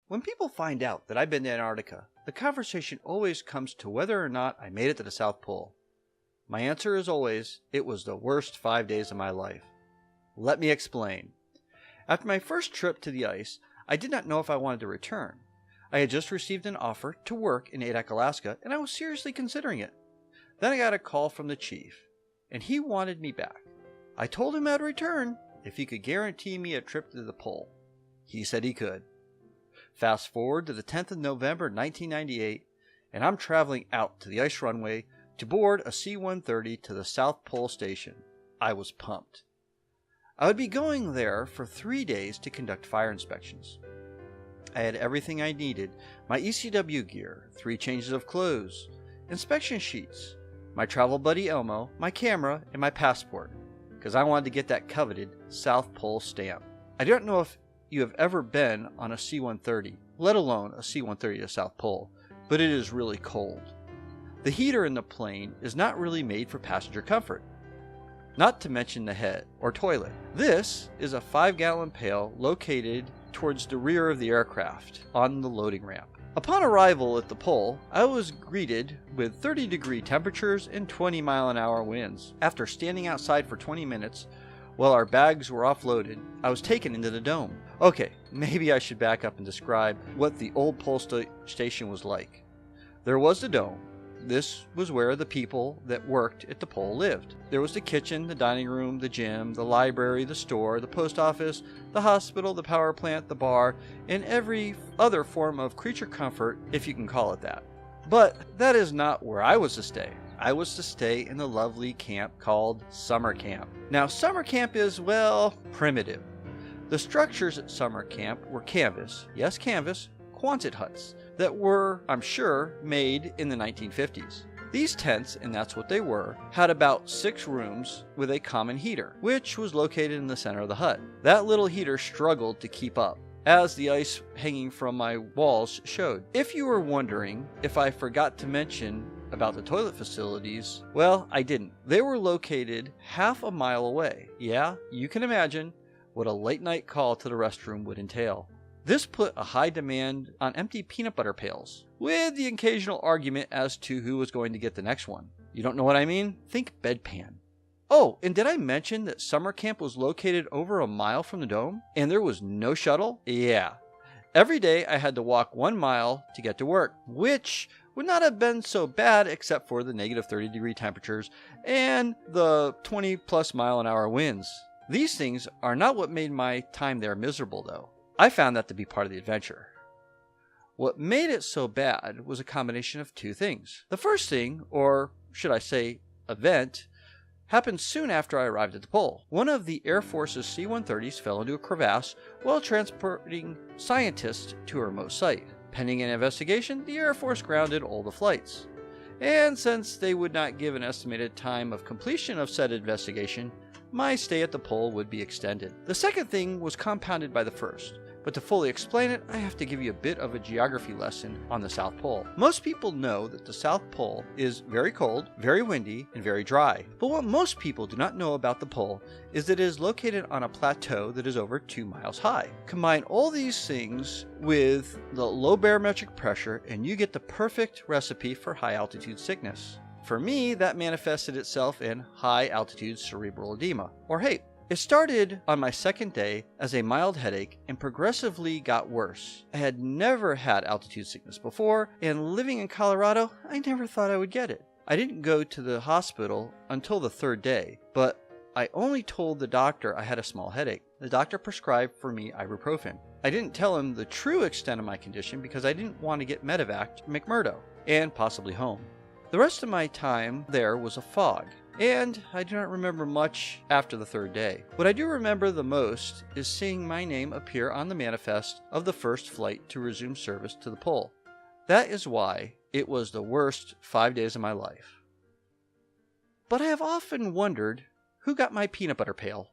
When people find out that I've been to Antarctica, the conversation always comes to whether or not I made it to the South Pole. My answer is always, it was the worst 5 days of my life. Let me explain. After my first trip to the ice, I did not know if I wanted to return. I had just received an offer to work in Adak, Alaska, and I was seriously considering it. Then I got a call from the chief, and he wanted me back. I told him I'd return if he could guarantee me a trip to the pole. He said he could. Fast forward to the 10th of November 1998, and I'm traveling out to the ice runway to board a C-130 to the South Pole Station. I was pumped. I would be going there for 3 days to conduct fire inspections. I had everything I needed, my ECW gear, 3 changes of clothes, inspection sheets, my travel buddy Elmo, my camera, and my passport, because I wanted to get that coveted South Pole stamp. I don't know if you have ever been on a C-130, let alone a C-130 to South Pole, but it is really cold. The heater in the plane is not really made for passenger comfort, not to mention the head or toilet. This is a 5-gallon pail located towards the rear of the aircraft on the loading ramp. Upon arrival at the pole, I was greeted with 30-degree temperatures and 20-mile-an-hour winds. After standing outside for 20 minutes, while our bags were offloaded, I was taken into the dome. Okay, maybe I should back up and describe what the old pole station was like. There was the dome. This was where the people that worked at the pole lived. There was the kitchen, the dining room, the gym, the library, the store, the post office, the hospital, the power plant, the bar, and every other form of creature comfort, if you can call it that. But that is not where I was to stay. I was to stay in the lovely camp called Summer Camp. Now, Summer Camp is, well, primitive. The structures at Summer Camp were canvas, yes, canvas, Quonset huts that were, I'm sure, made in the 1950s. These tents, and that's what they were, had about 6 rooms with a common heater, which was located in the center of the hut. That little heater struggled to keep up, as the ice hanging from my walls showed. If you were wondering if I forgot to mention about the toilet facilities, well, I didn't. They were located half a mile away. Yeah, you can imagine what a late night call to the restroom would entail. This put a high demand on empty peanut butter pails, with the occasional argument as to who was going to get the next one. You don't know what I mean? Think bedpan. Oh, and did I mention that summer camp was located over a mile from the dome? And there was no shuttle? Yeah. Every day I had to walk 1 mile to get to work, which would not have been so bad except for the negative 30-degree temperatures and the 20-plus mile-an-hour winds. These things are not what made my time there miserable, though. I found that to be part of the adventure. What made it so bad was a combination of 2 things. The first thing, or should I say event, happened soon after I arrived at the pole. One of the Air Force's C-130s fell into a crevasse while transporting scientists to a remote site. Pending an investigation, the Air Force grounded all the flights. And since they would not give an estimated time of completion of said investigation, my stay at the pole would be extended. The second thing was compounded by the first. But to fully explain it, I have to give you a bit of a geography lesson on the South Pole. Most people know that the South Pole is very cold, very windy, and very dry. But what most people do not know about the pole is that it is located on a plateau that is over 2 miles high. Combine all these things with the low barometric pressure and you get the perfect recipe for high altitude sickness. For me, that manifested itself in high altitude cerebral edema, or HAPE. It started on my second day as a mild headache and progressively got worse. I had never had altitude sickness before, and living in Colorado, I never thought I would get it. I didn't go to the hospital until the 3rd day, but I only told the doctor I had a small headache. The doctor prescribed for me ibuprofen. I didn't tell him the true extent of my condition because I didn't want to get medevac to McMurdo, and possibly home. The rest of my time there was a fog, and I do not remember much after the 3rd day. What I do remember the most is seeing my name appear on the manifest of the first flight to resume service to the pole. That is why it was the worst 5 days of my life. But I have often wondered who got my peanut butter pail.